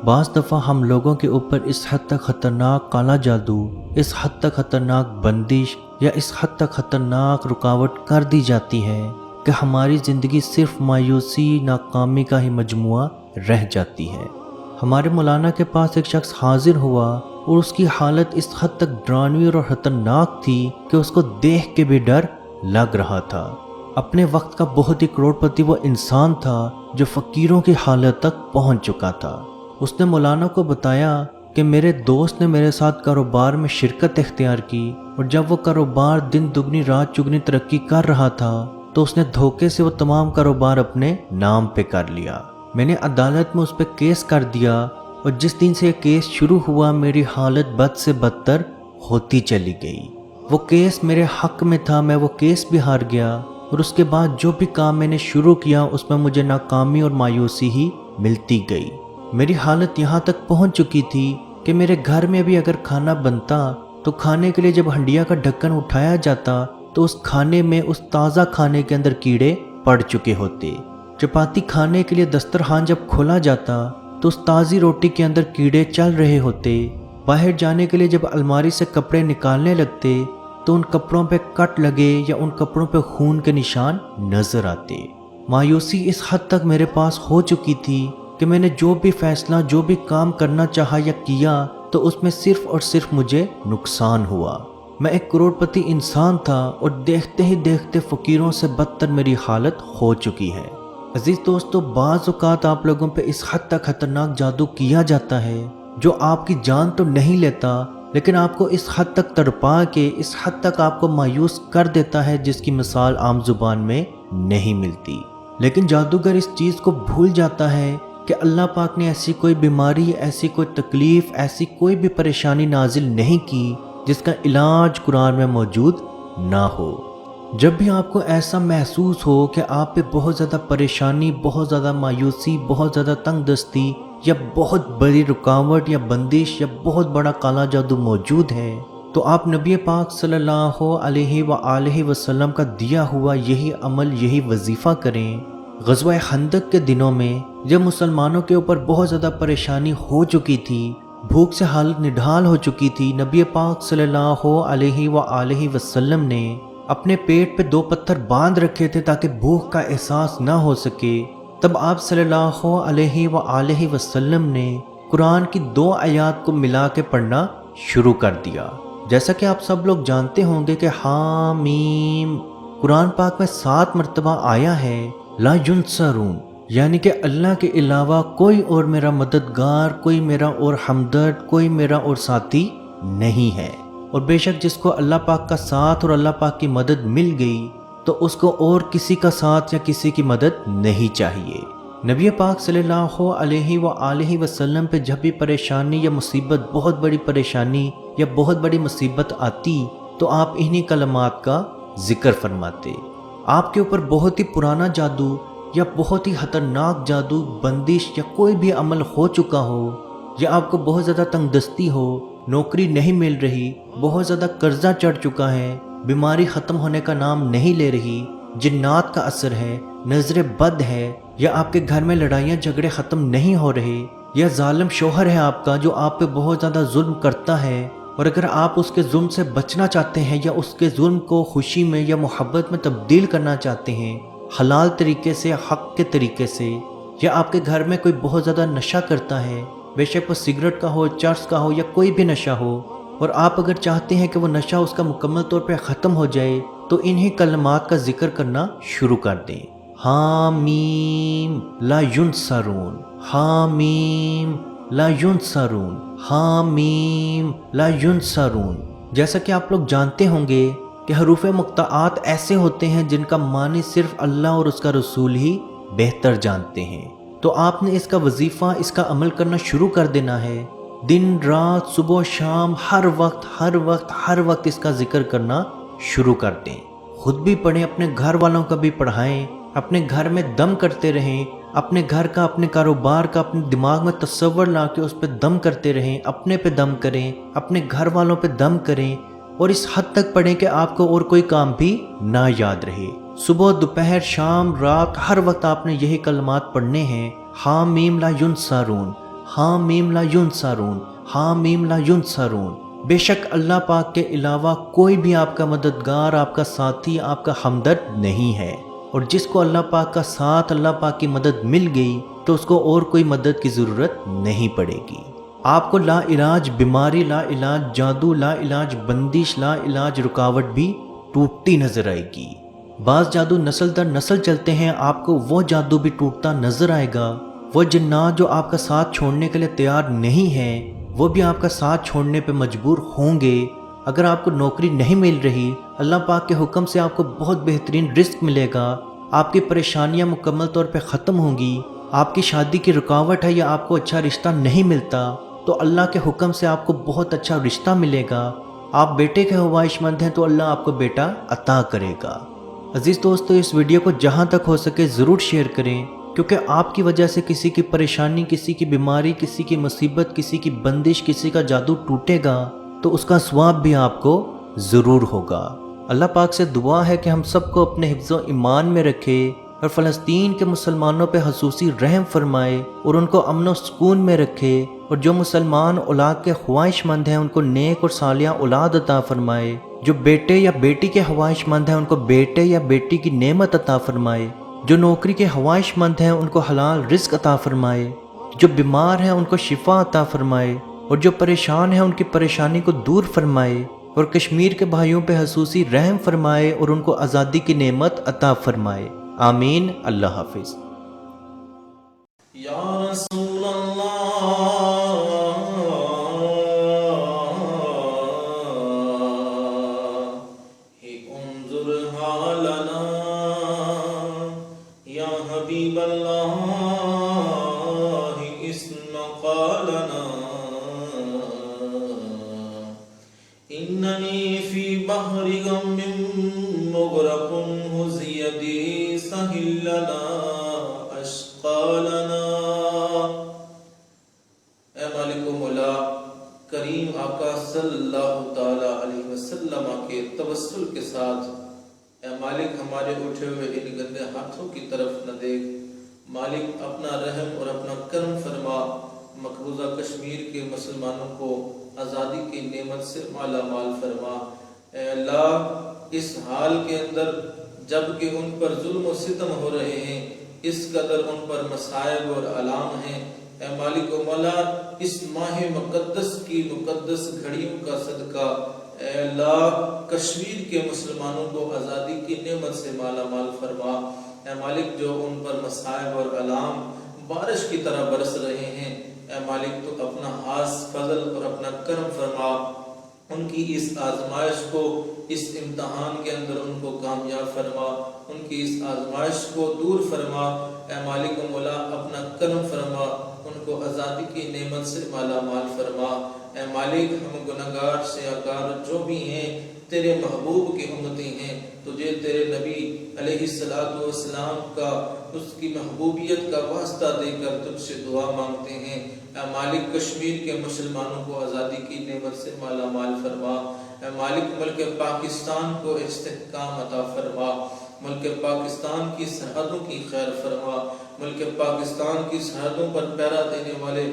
بعض دفعہ ہم لوگوں کے اوپر اس حد تک خطرناک کالا جادو، اس حد تک خطرناک بندش یا اس حد تک خطرناک رکاوٹ کر دی جاتی ہے کہ ہماری زندگی صرف مایوسی، ناکامی کا ہی مجموعہ رہ جاتی ہے۔ ہمارے مولانا کے پاس ایک شخص حاضر ہوا اور اس کی حالت اس حد تک ڈراؤنی اور خطرناک تھی کہ اس کو دیکھ کے بھی ڈر لگ رہا تھا۔ اپنے وقت کا بہت ہی کروڑ پتی وہ انسان تھا جو فقیروں کی حالت تک پہنچ چکا تھا۔ اس نے مولانا کو بتایا کہ میرے دوست نے میرے ساتھ کاروبار میں شرکت اختیار کی، اور جب وہ کاروبار دن دگنی رات چگنی ترقی کر رہا تھا تو اس نے دھوکے سے وہ تمام کاروبار اپنے نام پہ کر لیا۔ میں نے عدالت میں اس پہ کیس کر دیا، اور جس دن سے یہ کیس شروع ہوا میری حالت بد سے بدتر ہوتی چلی گئی۔ وہ کیس میرے حق میں تھا، میں وہ کیس بھی ہار گیا، اور اس کے بعد جو بھی کام میں نے شروع کیا اس میں مجھے ناکامی اور مایوسی ہی ملتی گئی۔ میری حالت یہاں تک پہنچ چکی تھی کہ میرے گھر میں بھی اگر کھانا بنتا تو کھانے کے لیے جب ہنڈیا کا ڈھکن اٹھایا جاتا تو اس کھانے میں، اس تازہ کھانے کے اندر کیڑے پڑ چکے ہوتے۔ چپاتی کھانے کے لیے دسترخوان جب کھولا جاتا تو اس تازی روٹی کے اندر کیڑے چل رہے ہوتے۔ باہر جانے کے لیے جب الماری سے کپڑے نکالنے لگتے تو ان کپڑوں پہ کٹ لگے یا ان کپڑوں پہ خون کے نشان نظر آتے۔ مایوسی اس حد تک میرے پاس ہو چکی تھی کہ میں نے جو بھی فیصلہ، جو بھی کام کرنا چاہا یا کیا تو اس میں صرف اور صرف مجھے نقصان ہوا۔ میں ایک کروڑ پتی انسان تھا اور دیکھتے ہی دیکھتے فقیروں سے بدتر میری حالت ہو چکی ہے۔ عزیز دوستو، بعض اوقات آپ لوگوں پہ اس حد تک خطرناک جادو کیا جاتا ہے جو آپ کی جان تو نہیں لیتا، لیکن آپ کو اس حد تک تڑپا کے، اس حد تک آپ کو مایوس کر دیتا ہے جس کی مثال عام زبان میں نہیں ملتی۔ لیکن جادوگر اس چیز کو بھول جاتا ہے کہ اللہ پاک نے ایسی کوئی بیماری، ایسی کوئی تکلیف، ایسی کوئی بھی پریشانی نازل نہیں کی جس کا علاج قرآن میں موجود نہ ہو۔ جب بھی آپ کو ایسا محسوس ہو کہ آپ پہ بہت زیادہ پریشانی، بہت زیادہ مایوسی، بہت زیادہ تنگ دستی یا بہت بڑی رکاوٹ یا بندش یا بہت بڑا کالا جادو موجود ہے، تو آپ نبی پاک صلی اللہ علیہ وآلہ وسلم کا دیا ہوا یہی عمل، یہی وظیفہ کریں۔ غزوہ خندق کے دنوں میں جب مسلمانوں کے اوپر بہت زیادہ پریشانی ہو چکی تھی، بھوک سے حالت نڈھال ہو چکی تھی، نبی پاک صلی اللہ علیہ وآلہ وسلم نے اپنے پیٹ پہ 2 پتھر باندھ رکھے تھے تاکہ بھوک کا احساس نہ ہو سکے۔ تب آپ صلی اللہ علیہ وآلہ وسلم نے قرآن کی 2 آیات کو ملا کے پڑھنا شروع کر دیا۔ جیسا کہ آپ سب لوگ جانتے ہوں گے کہ حامیم قرآن پاک میں 7 مرتبہ آیا ہے، لا ینصرون، یعنی کہ اللہ کے علاوہ کوئی اور میرا مددگار، کوئی میرا اور ہمدرد، کوئی میرا اور ساتھی نہیں ہے۔ اور بے شک جس کو اللہ پاک کا ساتھ اور اللہ پاک کی مدد مل گئی تو اس کو اور کسی کا ساتھ یا کسی کی مدد نہیں چاہیے۔ نبی پاک صلی اللہ علیہ وآلہ وسلم پہ جب بھی پریشانی یا مصیبت، بہت بڑی پریشانی یا بہت بڑی مصیبت آتی تو آپ انہی کلمات کا ذکر فرماتے۔ آپ کے اوپر بہت ہی پرانا جادو یا بہت ہی خطرناک جادو، بندش یا کوئی بھی عمل ہو چکا ہو، یا آپ کو بہت زیادہ تنگ دستی ہو، نوکری نہیں مل رہی، بہت زیادہ قرضہ چڑھ چکا ہے، بیماری ختم ہونے کا نام نہیں لے رہی، جنات کا اثر ہے، نظر بد ہے، یا آپ کے گھر میں لڑائیاں جھگڑے ختم نہیں ہو رہے، یا ظالم شوہر ہے آپ کا جو آپ پہ بہت زیادہ ظلم کرتا ہے، اور اگر آپ اس کے ظلم سے بچنا چاہتے ہیں یا اس کے ظلم کو خوشی میں یا محبت میں تبدیل کرنا چاہتے ہیں، حلال طریقے سے، حق کے طریقے سے، یا آپ کے گھر میں کوئی بہت زیادہ نشہ کرتا ہے، بے شک وہ سگریٹ کا ہو، چرس کا ہو یا کوئی بھی نشہ ہو، اور آپ اگر چاہتے ہیں کہ وہ نشہ اس کا مکمل طور پہ ختم ہو جائے تو انہی کلمات کا ذکر کرنا شروع کر دیں۔ حامیم لا ینصرون، حامیم لا ینصرون، حامیم لا ینصرون۔ جیسا کہ آپ لوگ جانتے ہوں گے کہ حروف مقطعات ایسے ہوتے ہیں جن کا معنی صرف اللہ اور اس کا رسول ہی بہتر جانتے ہیں، تو آپ نے اس کا وظیفہ، اس کا عمل کرنا شروع کر دینا ہے۔ دن رات، صبح شام، ہر وقت اس کا ذکر کرنا شروع کر دیں۔ خود بھی پڑھیں، اپنے گھر والوں کا بھی پڑھائیں، اپنے گھر میں دم کرتے رہیں، اپنے گھر کا، اپنے کاروبار کا اپنے دماغ میں تصور لا کے اس پہ دم کرتے رہیں، اپنے پہ دم کریں، اپنے گھر والوں پہ دم کریں، اور اس حد تک پڑھیں کہ آپ کو اور کوئی کام بھی نہ یاد رہے۔ صبح، دوپہر، شام، رات، ہر وقت آپ نے یہی کلمات پڑھنے ہیں۔ حامیم لا ینصرون، حامیم لا ینصرون، حامیم لا ینصرون۔ بے شک اللہ پاک کے علاوہ کوئی بھی آپ کا مددگار، آپ کا ساتھی، آپ کا ہمدرد نہیں ہے، اور جس کو اللہ پاک کا ساتھ، اللہ پاک کی مدد مل گئی تو اس کو اور کوئی مدد کی ضرورت نہیں پڑے گی۔ آپ کو لا علاج بیماری، لا علاج جادو، لا علاج بندش، لا علاج رکاوٹ بھی ٹوٹتی نظر آئے گی۔ بعض جادو نسل در نسل چلتے ہیں، آپ کو وہ جادو بھی ٹوٹتا نظر آئے گا۔ وہ جنات جو آپ کا ساتھ چھوڑنے کے لیے تیار نہیں ہیں، وہ بھی آپ کا ساتھ چھوڑنے پہ مجبور ہوں گے۔ اگر آپ کو نوکری نہیں مل رہی، اللہ پاک کے حکم سے آپ کو بہت بہترین رزق ملے گا، آپ کی پریشانیاں مکمل طور پہ ختم ہوں گی۔ آپ کی شادی کی رکاوٹ ہے یا آپ کو اچھا رشتہ نہیں ملتا، تو اللہ کے حکم سے آپ کو بہت اچھا رشتہ ملے گا۔ آپ بیٹے کے خواہش مند ہیں تو اللہ آپ کو بیٹا عطا کرے گا۔ عزیز دوستو، اس ویڈیو کو جہاں تک ہو سکے ضرور شیئر کریں، کیونکہ آپ کی وجہ سے کسی کی پریشانی، کسی کی بیماری، کسی کی مصیبت، کسی کی بندش، کسی کا جادو ٹوٹے گا تو اس کا ثواب بھی آپ کو ضرور ہوگا۔ اللہ پاک سے دعا ہے کہ ہم سب کو اپنے حفظ و ایمان میں رکھے، اور فلسطین کے مسلمانوں پہ خصوصی رحم فرمائے اور ان کو امن و سکون میں رکھے، اور جو مسلمان اولاد کے خواہش مند ہیں ان کو نیک اور صالحہ اولاد عطا فرمائے، جو بیٹے یا بیٹی کے خواہش مند ہیں ان کو بیٹے یا بیٹی کی نعمت عطا فرمائے، جو نوکری کے خواہش مند ہیں ان کو حلال رزق عطا فرمائے، جو بیمار ہیں ان کو شفا عطا فرمائے، اور جو پریشان ہیں ان کی پریشانی کو دور فرمائے، اور کشمیر کے بھائیوں پہ خصوصی رحم فرمائے اور ان کو آزادی کی نعمت عطا فرمائے۔ آمین۔ اللہ حافظ۔ یا رسول اللہ انظر حالنا، یا حبیب اللہ اسمع قالنا، اننی فی بحر غم مغرق حز یدی سہل لنا اشقالنا۔ اے مالک و مولا کریم آقا صلی اللہ تعالی علیہ وسلم کے توسل کے ساتھ، اے مالک ہمارے اٹھے ہوئے ان گندے ہاتھوں کی طرف نہ دیکھ، مالک اپنا رحم اور اپنا کرم فرما، مقبوضہ کشمیر کے مسلمانوں کو آزادی کی نعمت سے مالا مال فرما۔ اے اللہ اس حال کے اندر جب کہ ان پر ظلم و ستم ہو رہے ہیں، اس قدر ان پر مصائب اور علام ہیں، اے مالک و مولا اس ماہ مقدس کی مقدس گھڑیوں کا صدقہ اے اللہ کشمیر کے مسلمانوں کو آزادی کی نعمت سے مالا مال فرما۔ اے مالک جو ان پر مصائب اور علام بارش کی طرح برس رہے ہیں، اے مالک تو اپنا خاص فضل اور اپنا کرم فرما، ان کی اس آزمائش کو، اس امتحان کے اندر ان کو کامیاب فرما، ان کی اس آزمائش کو دور فرما۔ اے مالک و مولا اپنا کرم فرما، ان کو آزادی کی نعمت سے مالا مال فرما۔ اے مالک ہم گناہگار سیاہکار جو بھی ہیں تیرے محبوب کی امتی ہیں، تجھے تیرے نبی علیہ السلام کا، اس کی محبوبیت کا واسطہ دے کر تجھ سے دعا مانگتے ہیں۔ اے مالک کشمیر کے مسلمانوں کو آزادی کی نعمت سے مالا مال فرما۔ اے مالک ملک پاکستان کو استحکام عطا فرما، ملک پاکستان کی سرحدوں کی خیر فرما، ملک پاکستان کی سرحدوں پر پہرا دینے والے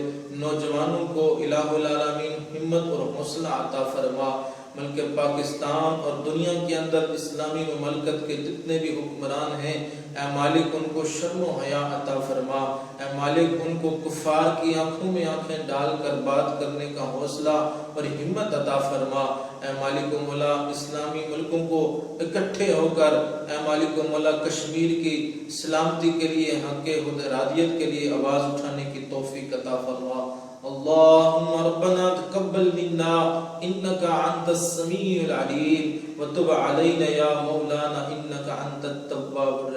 نوجوانوں کو الہ العالمین ہمت اور حوصلہ عطا فرما۔ ملک پاکستان اور دنیا کے اندر اسلامی مملکت کے جتنے بھی حکمران ہیں، اے مالک ان کو شرم و حیا عطا فرما۔ اے مالک ان کو کفار کی آنکھوں میں آنکھیں ڈال کر بات کرنے کا حوصلہ اور ہمت عطا فرما۔ اے مالک و مولا اسلامی ملکوں کو اکٹھے ہو کر اے مالک و مولا کشمیر کی سلامتی کے لیے، حق ارادیت کے لیے آواز اٹھانے کی توفیق عطا فرما۔ اللہم ربنا تقبل منا انکا انت السمیع العلیم وتب علینا یا مولانا انکا انت التواب الرحیم۔